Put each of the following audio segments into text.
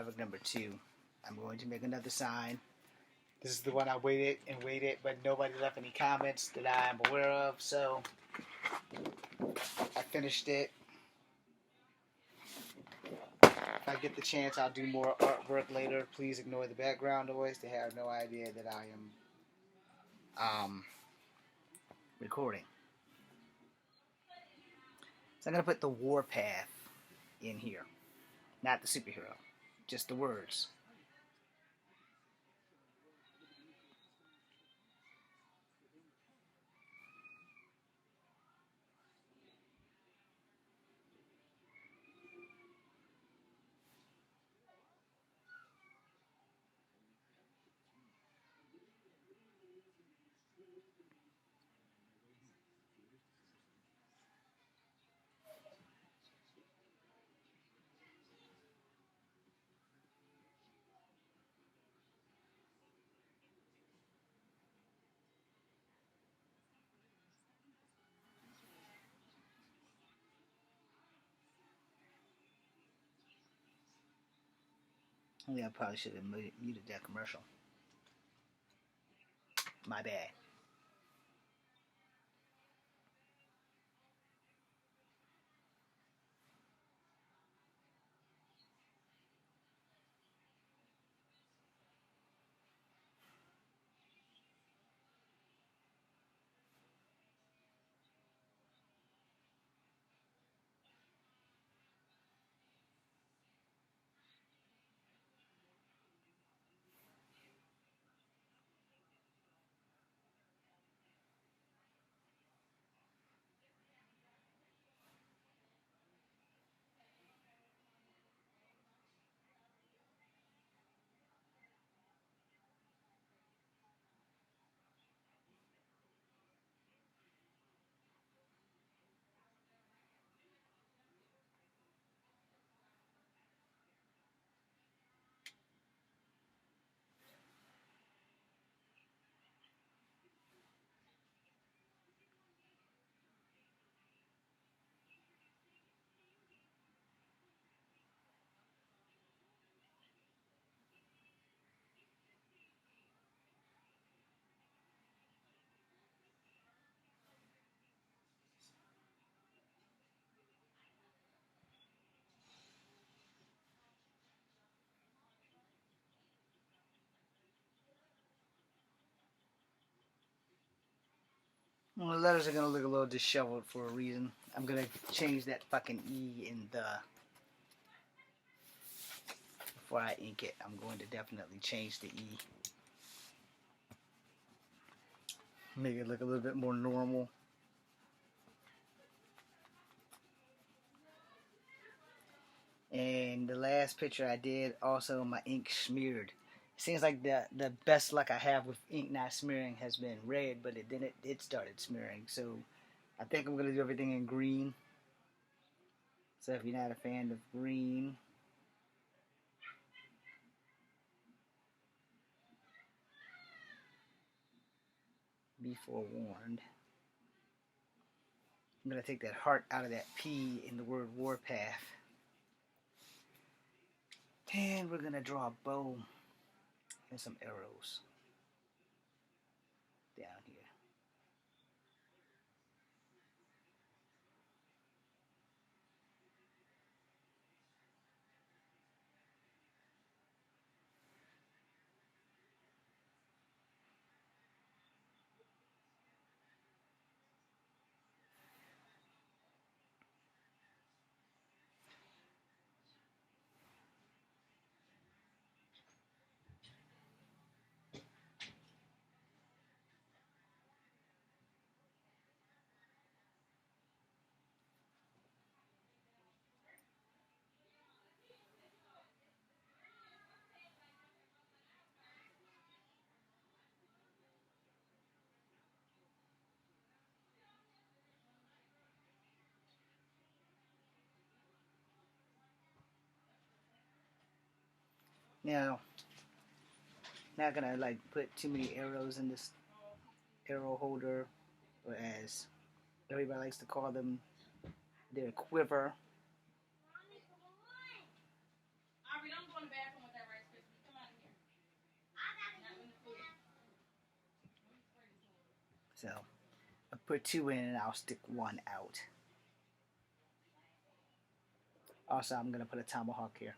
Fabric number 2. I'm going to make another sign. This is the one I waited and waited, but nobody left any comments that I am aware of, so I finished it. If I get the chance, I'll do more artwork later. Please ignore the background noise. They have no idea that I am recording. So I'm going to put the Warpath in here. Not the superhero. Just the words. Yeah, I probably should have muted that commercial. My bad. Well, the letters are going to look a little disheveled for a reason. I'm going to change that fucking E in the... Before I ink it, I'm going to definitely change the E. Make it look a little bit more normal. And the last picture I did, also my ink smeared. Seems like the best luck I have with ink not smearing has been red, but it started smearing. So I think I'm gonna do everything in green. So if you're not a fan of green, be forewarned. I'm gonna take that heart out of that P in the word Warpath. And we're gonna draw a bow and some arrows down here. Now, not gonna like put too many arrows in this arrow holder, or as everybody likes to call them, their quiver. So I'll put 2 in and I'll stick 1 out. Also, I'm going to put a tomahawk here.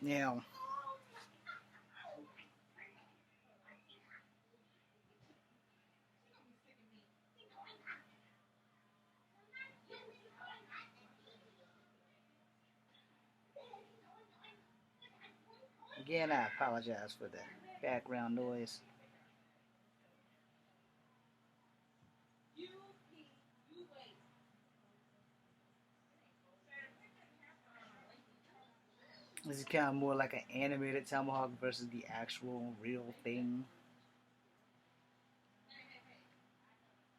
Now, again, I apologize for the background noise. This is kind of more like an animated tomahawk versus the actual real thing.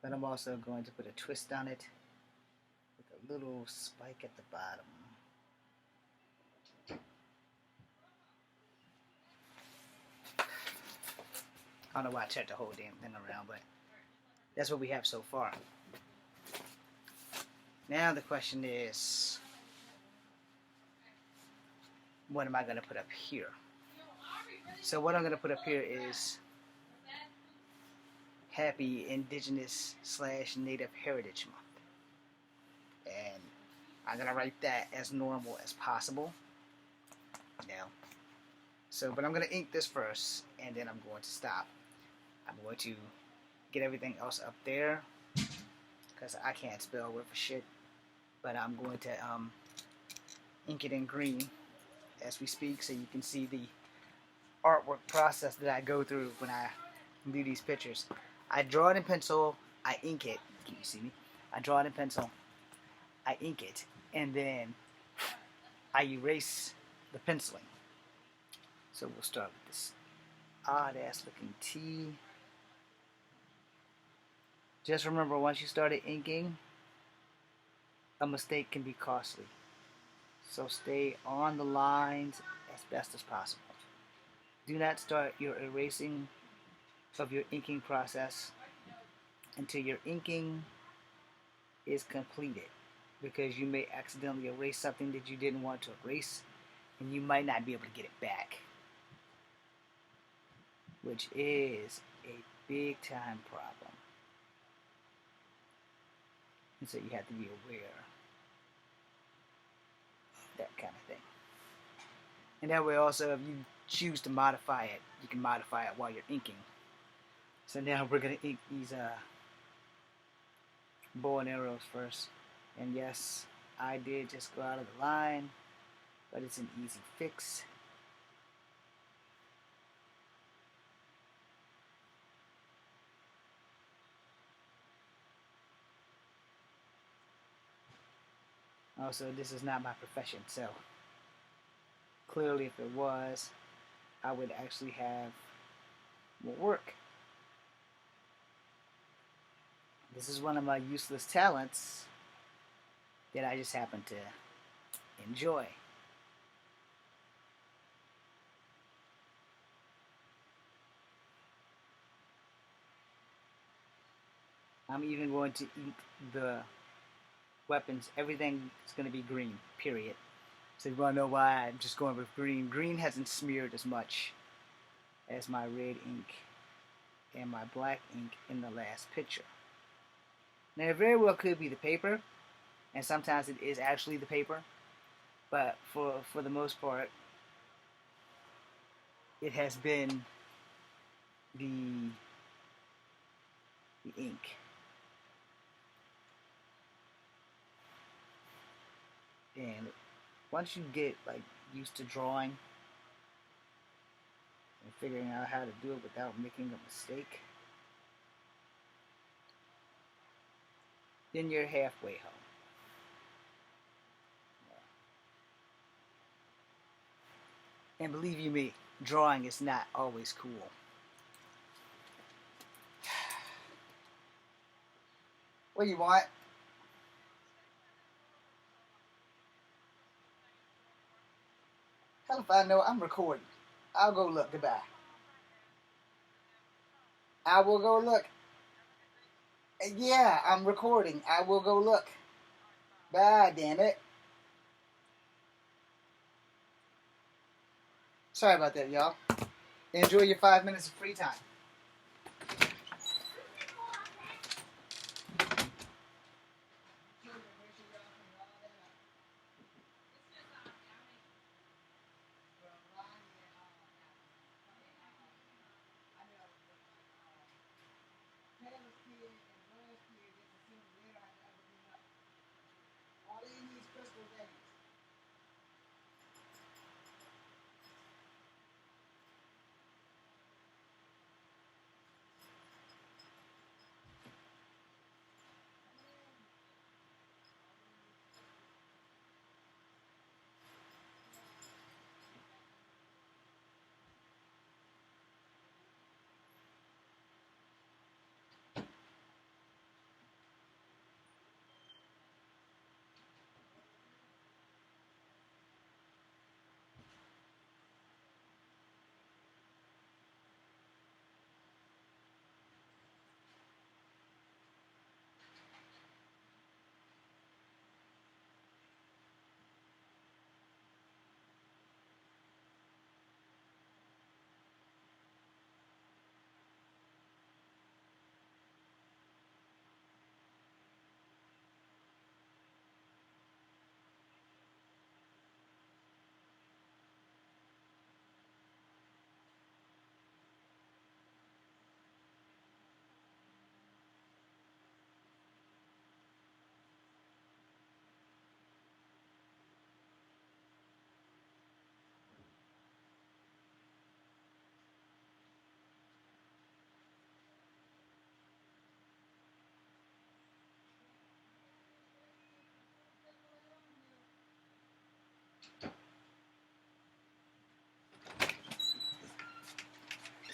But I'm also going to put a twist on it with a little spike at the bottom. I don't know why I turned the whole damn thing around, but that's what we have so far. Now the question is, what am I going to put up here? So what I'm going to put up here is Happy Indigenous / Native Heritage Month. And I'm going to write that as normal as possible. Now, but I'm going to ink this first, and then I'm going to stop. I'm going to get everything else up there, because I can't spell worth a shit. But I'm going to ink it in green as we speak, so you can see the artwork process that I go through when I do these pictures. I draw it in pencil, I ink it. Can you see me? I draw it in pencil, I ink it, and then I erase the penciling. So we'll start with this odd ass looking T. Just remember, once you started inking, a mistake can be costly. So stay on the lines as best as possible. Do not start your erasing of your inking process until your inking is completed, because you may accidentally erase something that you didn't want to erase, and you might not be able to get it back, which is a big time problem. And so you have to be aware of that kind of thing. And that way also, if you choose to modify it, you can modify it while you're inking. So now we're going to ink these bow and arrows first. And yes, I did just go out of the line, but it's an easy fix. Also, this is not my profession, so clearly if it was, I would actually have more work. This is one of my useless talents that I just happen to enjoy. I'm even going to ink the weapons. Everything is going to be green, period. So you want to know why I'm just going with green. Green hasn't smeared as much as my red ink and my black ink in the last picture. Now it very well could be the paper, and sometimes it is actually the paper, but for the most part, it has been the ink. And once you get like used to drawing and figuring out how to do it without making a mistake, then you're halfway home. And believe you me, drawing is not always cool. What do you want? Hell if I know. I'm recording. I'll go look. Goodbye. I will go look. Yeah, I'm recording. I will go look. Bye, damn it. Sorry about that, y'all. Enjoy your 5 minutes of free time.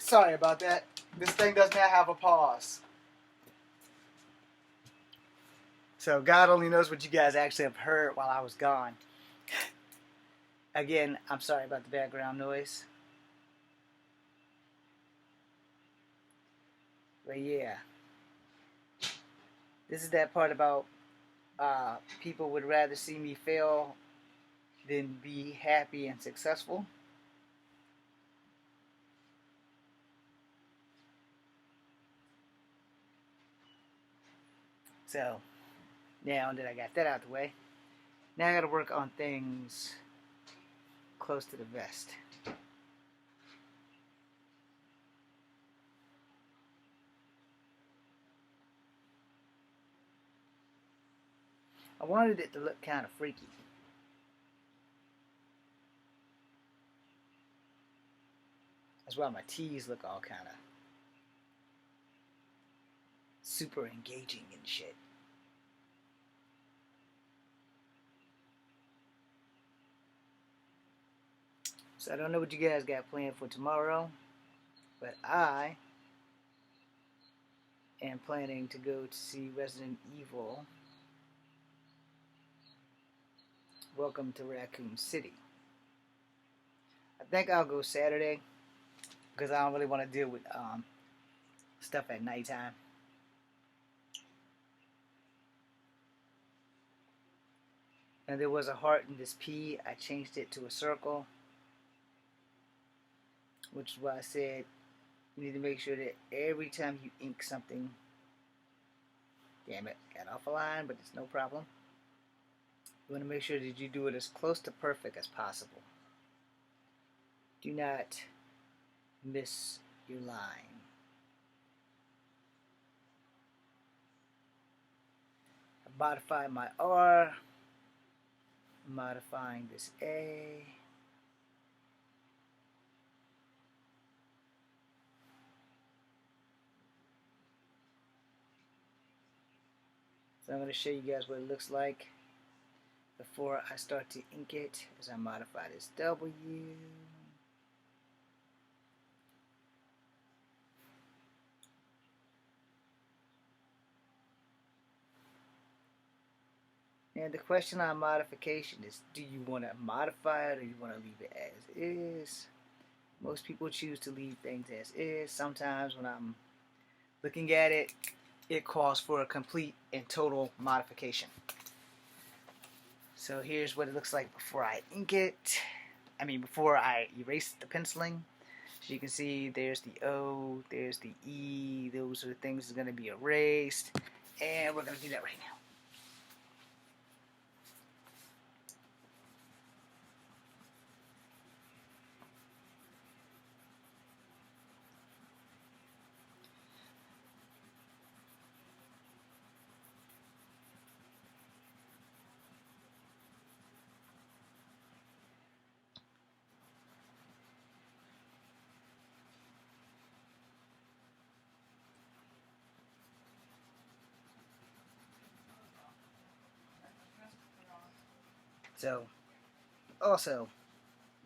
Sorry about that. This thing does not have a pause. So God only knows what you guys actually have heard while I was gone. Again, I'm sorry about the background noise. But yeah. This is that part about people would rather see me fail than be happy and successful. So, now that I got that out of the way, now I gotta work on things close to the vest. I wanted it to look kind of freaky. That's why my tees look all kind of super engaging and shit. So I don't know what you guys got planned for tomorrow, but I am planning to go to see Resident Evil Welcome to Raccoon City. I think I'll go Saturday because I don't really want to deal with stuff at nighttime. And there was a heart in this P. I changed it to a circle, which is why I said you need to make sure that every time you ink something, damn it, got off a line, but it's no problem. You want to make sure that you do it as close to perfect as possible. Do not miss your line. I modified my R, modifying this A. So I'm going to show you guys what it looks like before I start to ink it as I modify this W. And the question on modification is, do you want to modify it or you want to leave it as is? Most people choose to leave things as is. Sometimes when I'm looking at it, it calls for a complete and total modification. So here's what it looks like before I ink it. Before I erase the penciling. So you can see there's the O, there's the E. Those are the things that are going to be erased. And we're going to do that right now. So, also,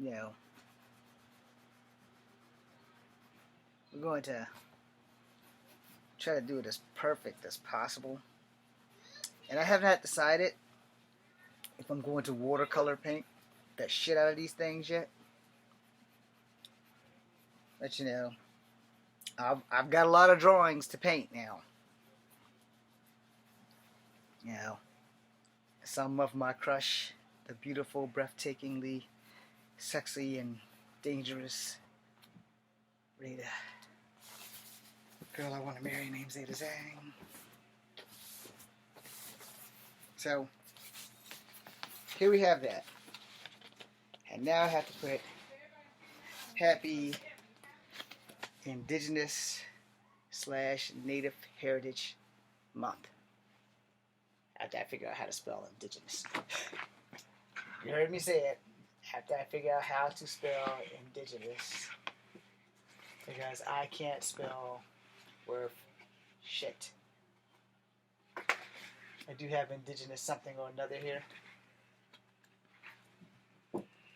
we're going to try to do it as perfect as possible. And I have not decided if I'm going to watercolor paint the shit out of these things yet. But I've got a lot of drawings to paint now. Some of my crush, the beautiful, breathtakingly sexy and dangerous Rita. Girl I want to marry named Zeta Zhang. So, here we have that. And now I have to put Happy Indigenous/Native Heritage Month. After I figure out how to spell indigenous. You heard me say it. After I figure out how to spell indigenous. Because I can't spell worth shit. I do have indigenous something or another here.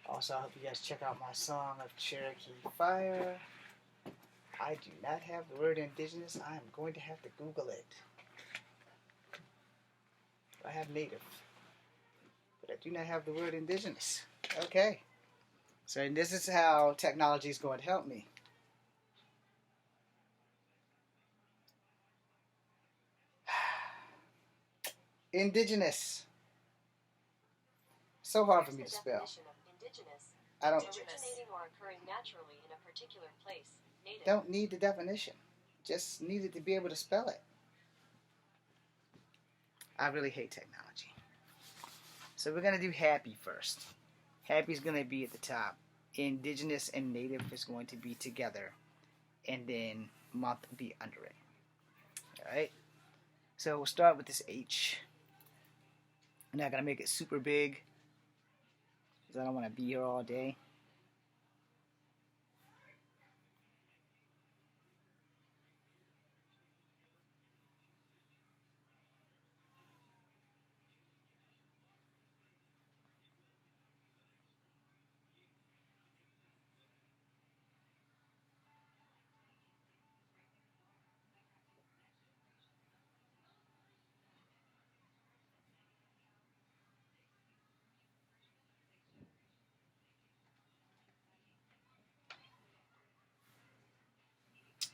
Also, I hope you guys check out my song of Cherokee Fire. I do not have the word indigenous. I am going to have to Google it. I have native, but I do not have the word indigenous. Okay. So this is how technology is going to help me. Indigenous. So hard for me to spell. I don't originating or occurring naturally in a particular place. Native. Don't need the definition. Just needed to be able to spell it. I really hate technology. So we're going to do happy first. Happy is going to be at the top. Indigenous and native is going to be together. And then month will be under it. Alright? So we'll start with this H. I'm not going to make it super big, because I don't want to be here all day.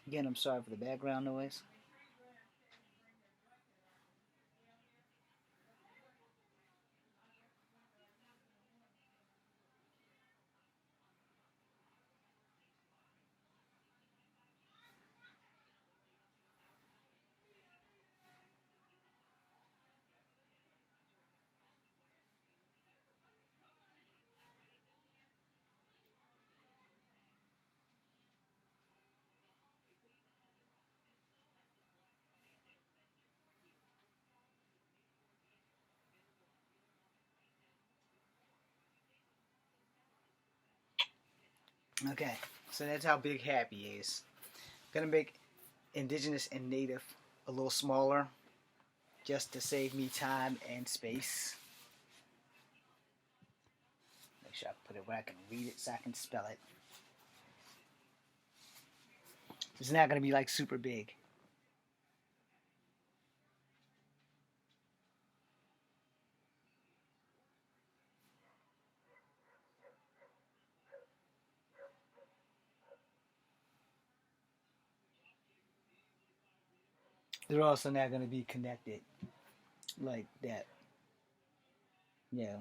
Again, I'm sorry for the background noise. Okay, so that's how big happy is. I'm going to make indigenous and native a little smaller, just to save me time and space. Make sure I put it where I can read it so I can spell it. It's not going to be like super big. they're also not going to be connected like that. Yeah.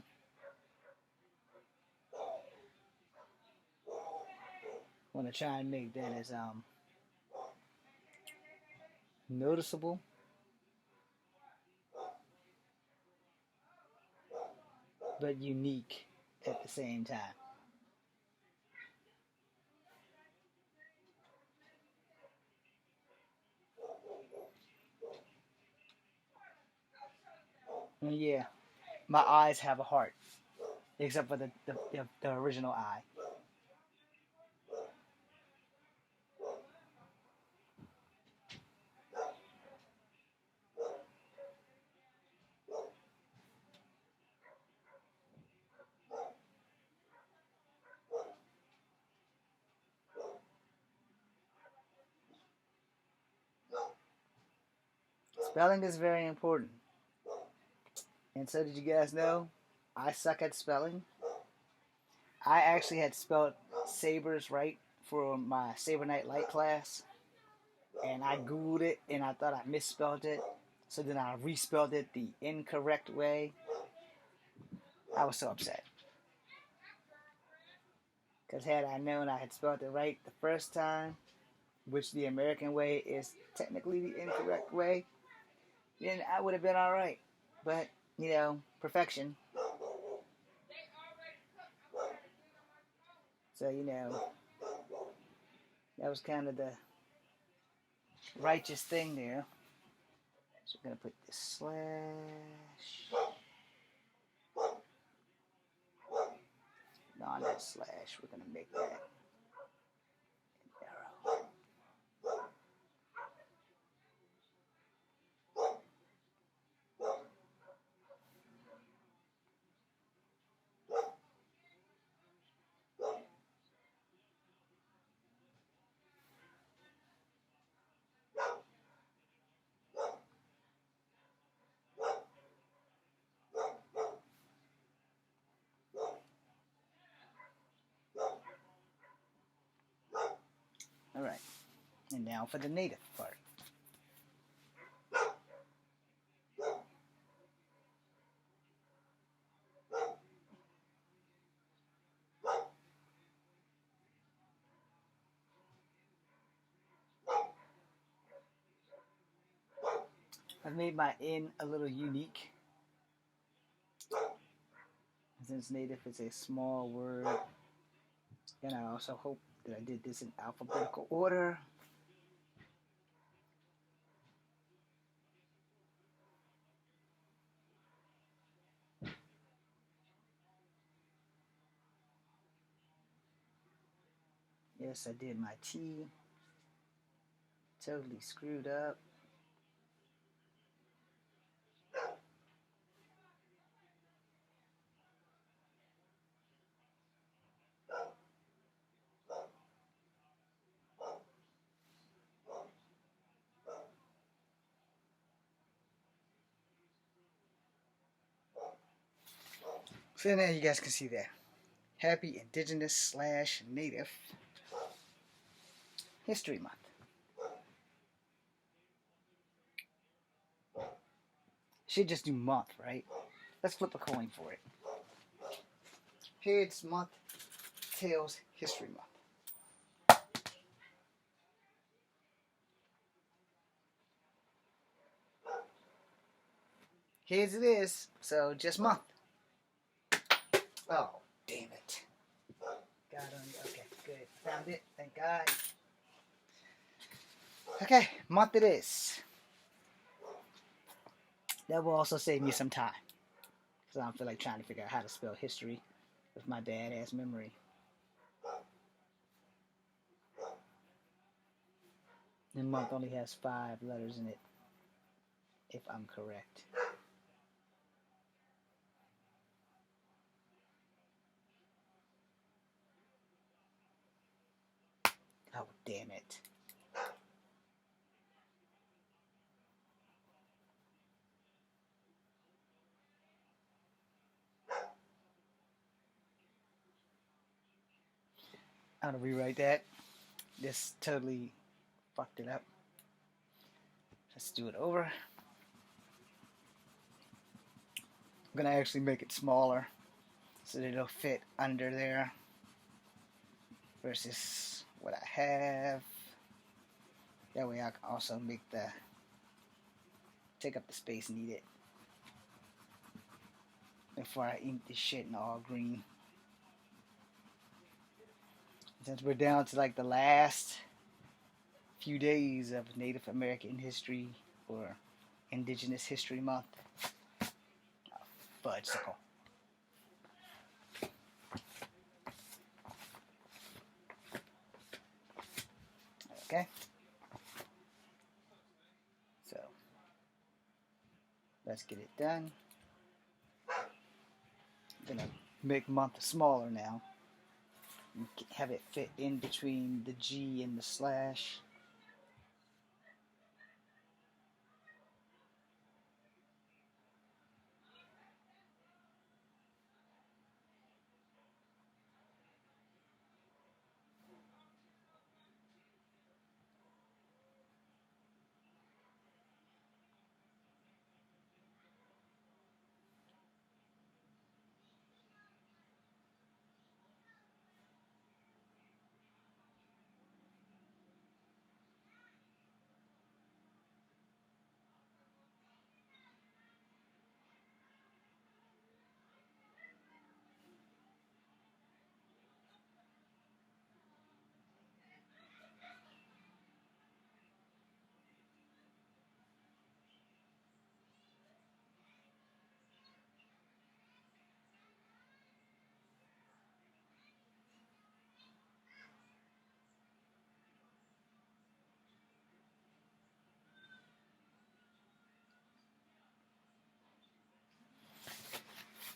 Want to try and make that as noticeable, but unique at the same time. And yeah, my eyes have a heart, except for the original eye. Spelling is very important. And so, did you guys know I suck at spelling? I actually had spelled sabers right for my Saber Night Light class, and I Googled it and I thought I misspelled it. So then I respelled it the incorrect way. I was so upset. Because had I known I had spelled it right the first time, which the American way is technically the incorrect way, then I would have been alright. But, perfection. So, that was kind of the righteous thing there. So we're going to put this slash. On that slash, we're going to make that an arrow. All right, and now for the native part. I've made my N a little unique. Since native is a small word, and I also hope that I did this in alphabetical order. Yes, I did my T. Totally screwed up. So now you guys can see that. Happy Indigenous / Native History Month. Should just do month, right? Let's flip a coin for it. Heads month, tails history month. Heads it is, so just month. Oh, damn it. Got on. Okay, good. Found it. Thank God. Okay, month it is. That will also save me some time. Because I don't feel like trying to figure out how to spell history with my bad ass memory. The month only has 5 letters in it, if I'm correct. Oh, damn it. I'm gonna rewrite that. This totally fucked it up. Let's do it over. I'm gonna actually make it smaller so that it'll fit under there versus what I have. That way I can also take up the space needed before I ink this shit in all green. Since we're down to like the last few days of Native American history or Indigenous History Month. Fudgesicle. Okay. So let's get it done. I'm gonna make month smaller now. Have it fit in between the G and the slash.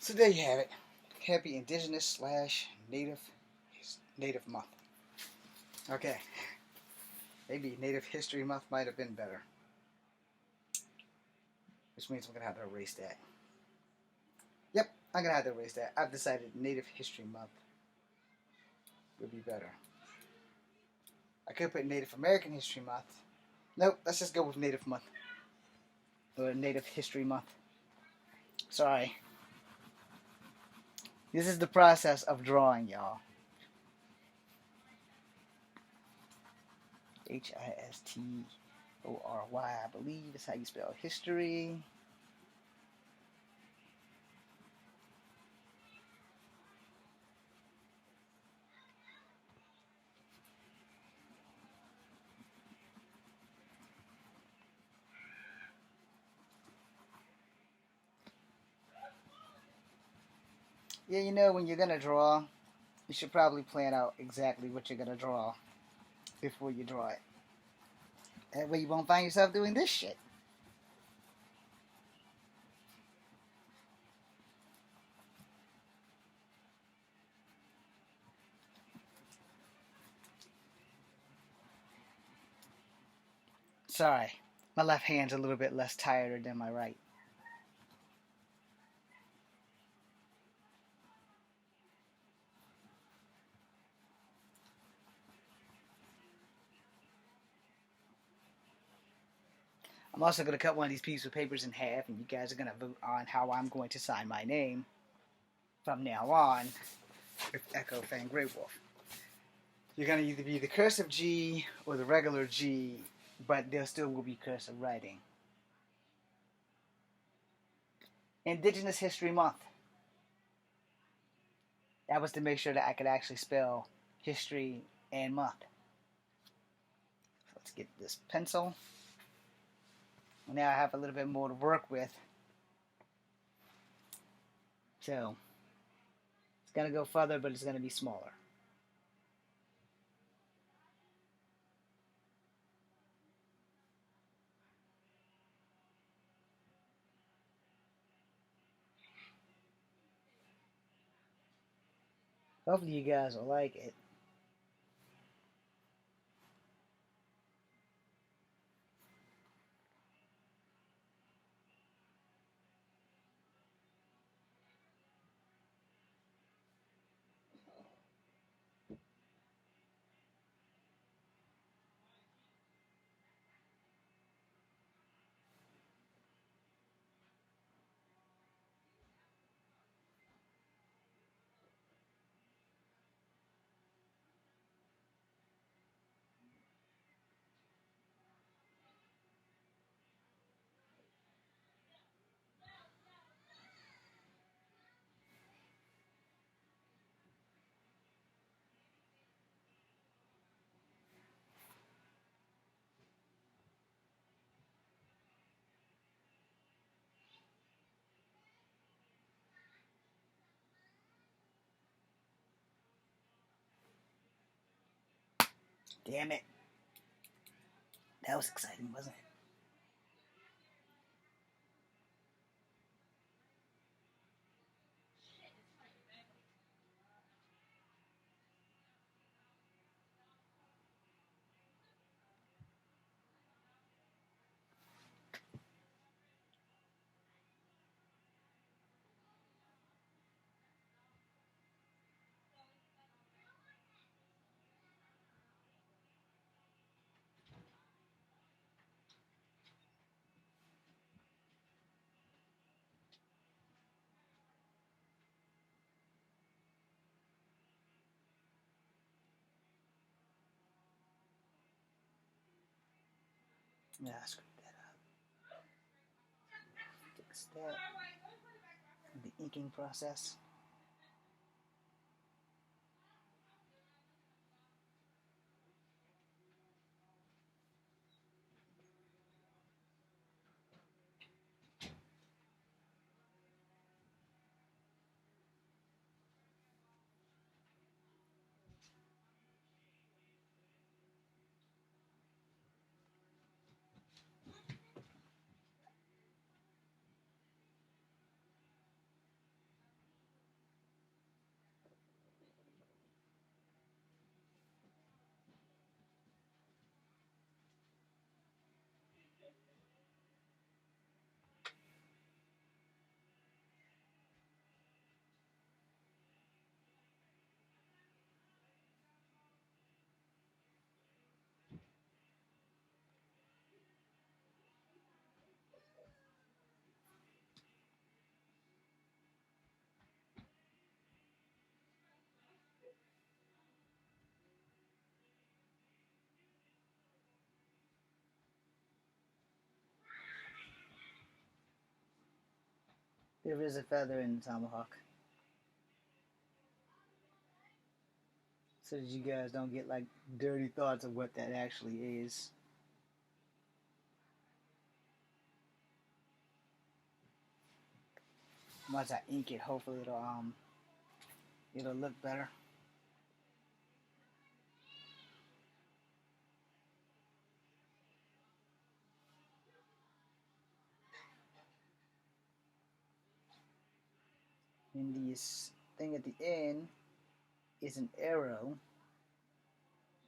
So there you have it. Happy Indigenous slash Native Month. Okay. Maybe Native History Month might have been better. Which means I'm going to have to erase that. Yep, I'm going to have to erase that. I've decided Native History Month would be better. I could put Native American History Month. Nope, let's just go with Native Month. Or Native History Month. Sorry. This is the process of drawing, y'all. History, I believe is how you spell history. Yeah, you know, when you're going to draw, you should probably plan out exactly what you're going to draw before you draw it. That way you won't find yourself doing this shit. Sorry, my left hand's a little bit less tired than my right. I'm also going to cut one of these pieces of papers in half, and you guys are going to vote on how I'm going to sign my name from now on with Echo Fang Grey Wolf. You're going to either be the cursive G or the regular G, but there still will be cursive writing. Indigenous History Month. That was to make sure that I could actually spell history and month. So let's get this pencil. Now I have a little bit more to work with. So it's going to go further, but it's going to be smaller. Hopefully you guys will like it. Damn it. That was exciting, wasn't it? Yeah, I screwed that up. Fix that. The inking process. There is a feather in the tomahawk. So that you guys don't get like dirty thoughts of what that actually is. Once I ink it, hopefully it'll look better. And this thing at the end is an arrow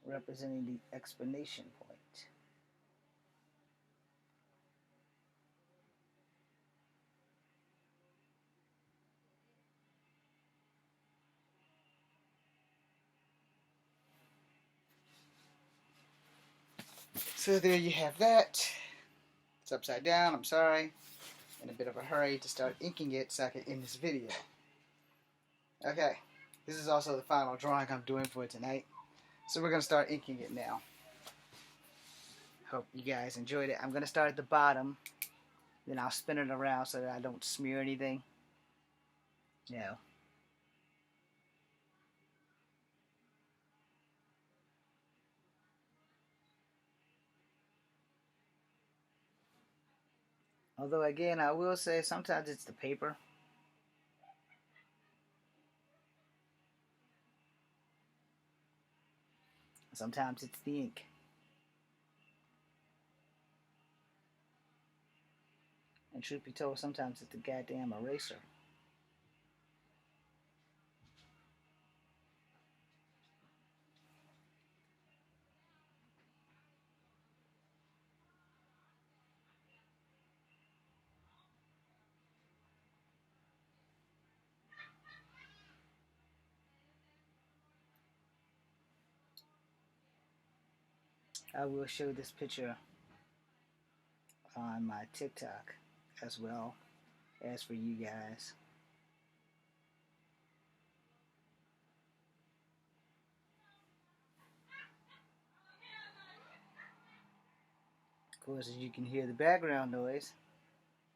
representing the explanation point. So there you have that. It's upside down, I'm sorry. In a bit of a hurry to start inking it so I can end this video. Okay, this is also the final drawing I'm doing for tonight. So we're going to start inking it now. Hope you guys enjoyed it. I'm going to start at the bottom, then I'll spin it around so that I don't smear anything. No. Although again, I will say sometimes it's the paper. Sometimes it's the ink. And truth be told, sometimes it's the goddamn eraser. I will show this picture on my TikTok as well as for you guys. Of course, as you can hear the background noise,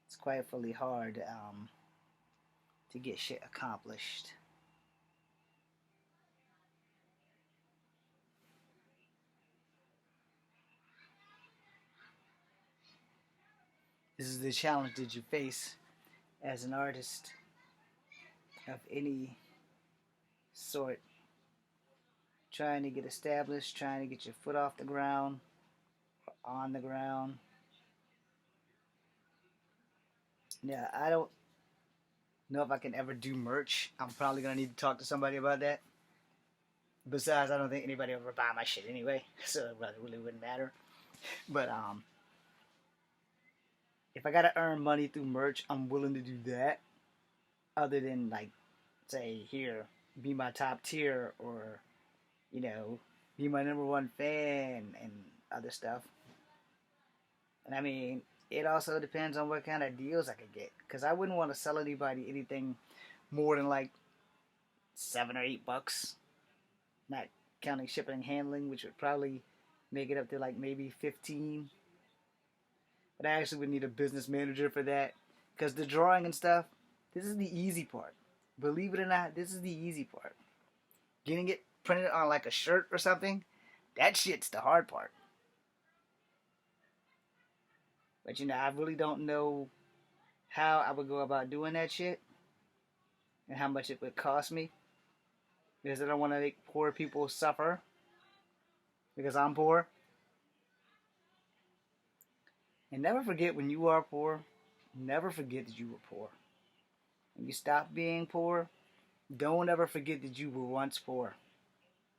it's quite fully hard to get shit accomplished. This is the challenge that you face as an artist of any sort trying to get established, trying to get your foot off the ground, or on the ground. Yeah, I don't know if I can ever do merch. I'm probably gonna need to talk to somebody about that. Besides, I don't think anybody will ever buy my shit anyway, so it really wouldn't matter. But if I gotta earn money through merch, I'm willing to do that. Other than like, say, here, be my top tier, or you know, be my number one fan and other stuff. And I mean, it also depends on what kind of deals I could get, because I wouldn't want to sell anybody anything more than like $7 or $8, not counting shipping and handling, which would probably make it up to like maybe 15. But I actually would need a business manager for that, because the drawing and stuff, this is the easy part. Believe it or not, this is the easy part. Getting it printed on like a shirt or something, that shit's the hard part. But you know, I really don't know how I would go about doing that shit and how much it would cost me, because I don't want to make poor people suffer because I'm poor. And never forget, when you are poor, never forget that you were poor. When you stop being poor, don't ever forget that you were once poor.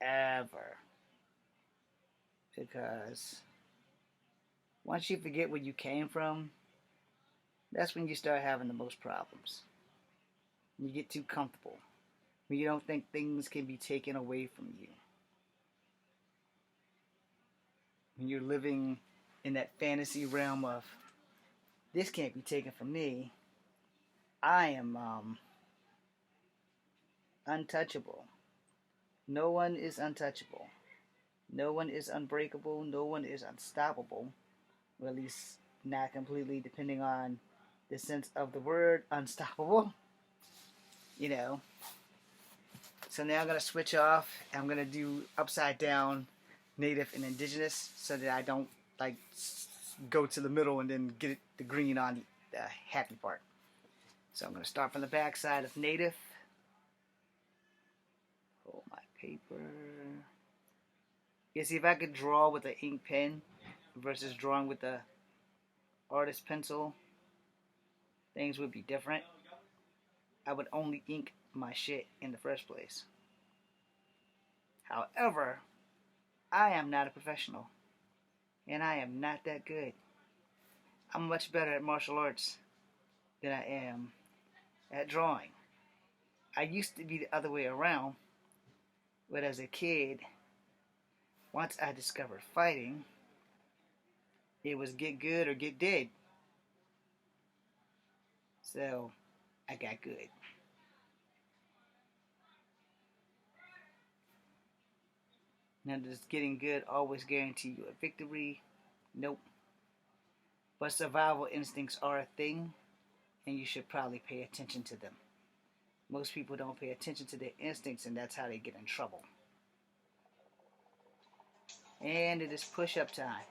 Ever. Because once you forget where you came from, that's when you start having the most problems. When you get too comfortable. When you don't think things can be taken away from you. When you're living in that fantasy realm of, this can't be taken from me. I am untouchable. No one is untouchable. No one is unbreakable. No one is unstoppable. Or at least not completely, depending on the sense of the word unstoppable. You know. So now I'm going to switch off. I'm going to do upside down native and indigenous, so that I don't like go to the middle and then get the green on the happy part. So I'm going to start from the back side of native. Pull my paper. Yeah, see, if I could draw with an ink pen versus drawing with the artist pencil, things would be different. I would only ink my shit in the first place. However, I am not a professional, and I am not that good. I'm much better at martial arts than I am at drawing. I used to be the other way around, but as a kid, once I discovered fighting, it was get good or get dead. So, I got good. Now, does getting good always guarantee you a victory? Nope. But survival instincts are a thing, and you should probably pay attention to them. Most people don't pay attention to their instincts, and that's how they get in trouble. And it is push-up time.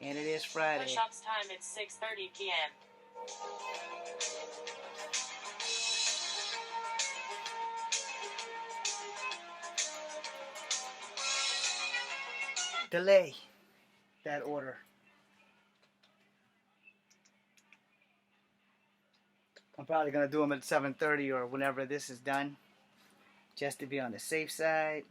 And it is Friday. Push-ups time at 6:30 p.m. Delay that order. I'm probably going to do them at 7:30 or whenever this is done, just to be on the safe side.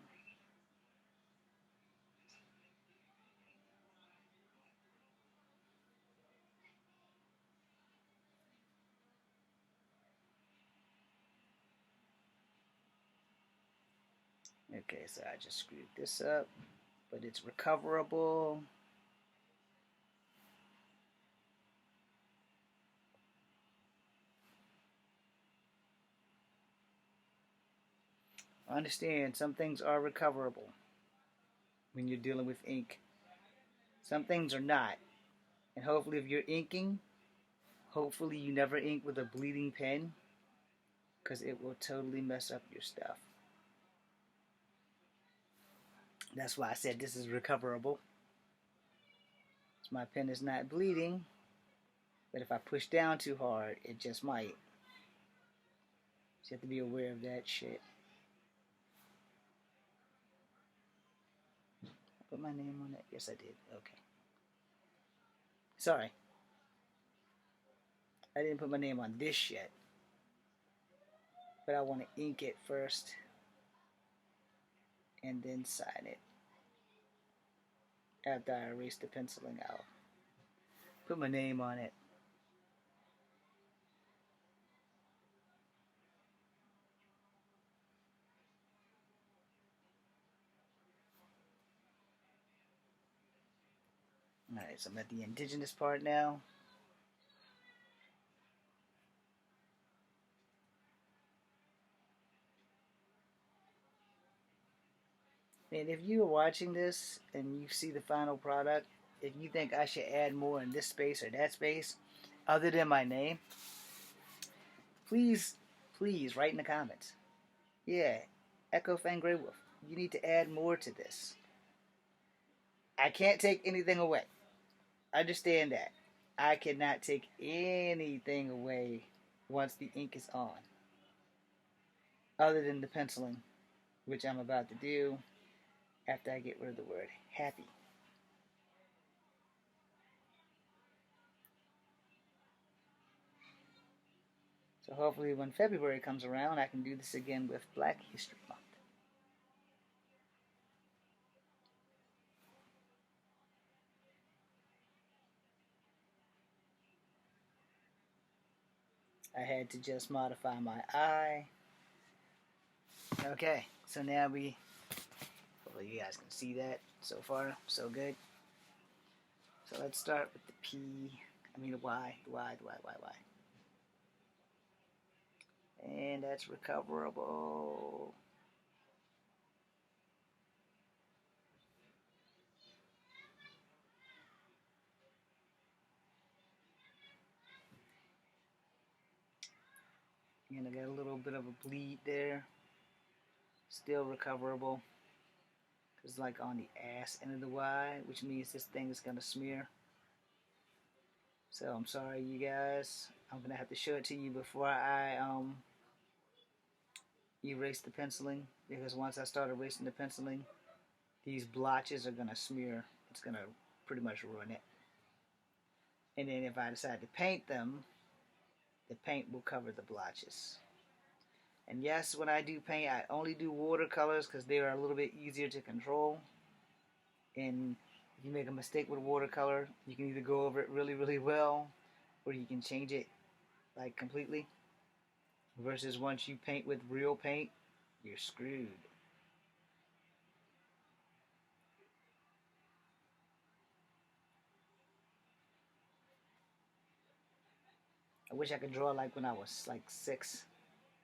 Okay, so I just screwed this up, but it's recoverable. Understand, some things are recoverable when you're dealing with ink. Some things are not. And hopefully if you're inking, hopefully you never ink with a bleeding pen, because it will totally mess up your stuff. That's why I said this is recoverable. So my pen is not bleeding, but if I push down too hard, it just might. So you have to be aware of that shit. Put my name on it? Yes, I did. Okay. Sorry. I didn't put my name on this yet. But I want to ink it first. And then sign it. After I erase the penciling out. Put my name on it. Alright, so I'm at the indigenous part now. And if you are watching this and you see the final product, if you think I should add more in this space or that space, other than my name, please write in the comments. Yeah, Echo Fang Grey Wolf, you need to add more to this. I can't take anything away. Understand that. I cannot take anything away once the ink is on. Other than the penciling, which I'm about to do after I get rid of the word happy. So hopefully when February comes around, I can do this again with Black History Month. I had to just modify my eye. Okay, so now hopefully you guys can see that. So far, so good. So let's start with the the Y. And that's recoverable. And I got a little bit of a bleed there. Still recoverable. It's like on the ass end of the Y, which means this thing is gonna smear. So I'm sorry, you guys. I'm gonna have to show it to you before I erase the penciling, because once I start erasing the penciling, these blotches are gonna smear. It's gonna pretty much ruin it. And then if I decide to paint them, the paint will cover the blotches. And yes, when I do paint, I only do watercolors because they are a little bit easier to control. And if you make a mistake with watercolor, you can either go over it really, really well, or you can change it like completely. Versus once you paint with real paint, you're screwed. I wish I could draw like when I was like 6,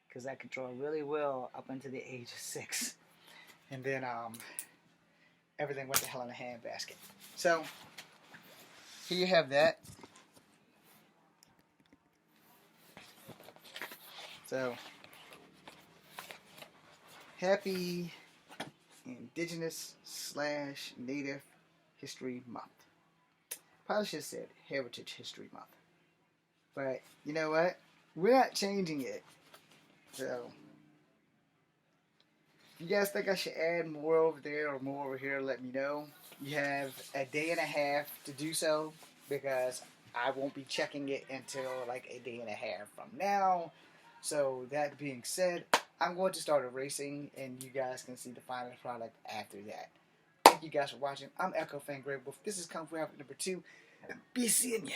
because I could draw really well up until the age of 6, and then everything went to hell in a handbasket. So here you have that. So happy Indigenous / Native History Month. Probably should have said Heritage History Month. But you know what? We're not changing it. So if you guys think I should add more over there or more over here, let me know. You have a day and a half to do so, because I won't be checking it until like a day and a half from now. So that being said, I'm going to start erasing, and you guys can see the final product after that. Thank you guys for watching. I'm Echo Fang Grey Wolf. This is Kung Fu Africa number 2. Be seeing ya.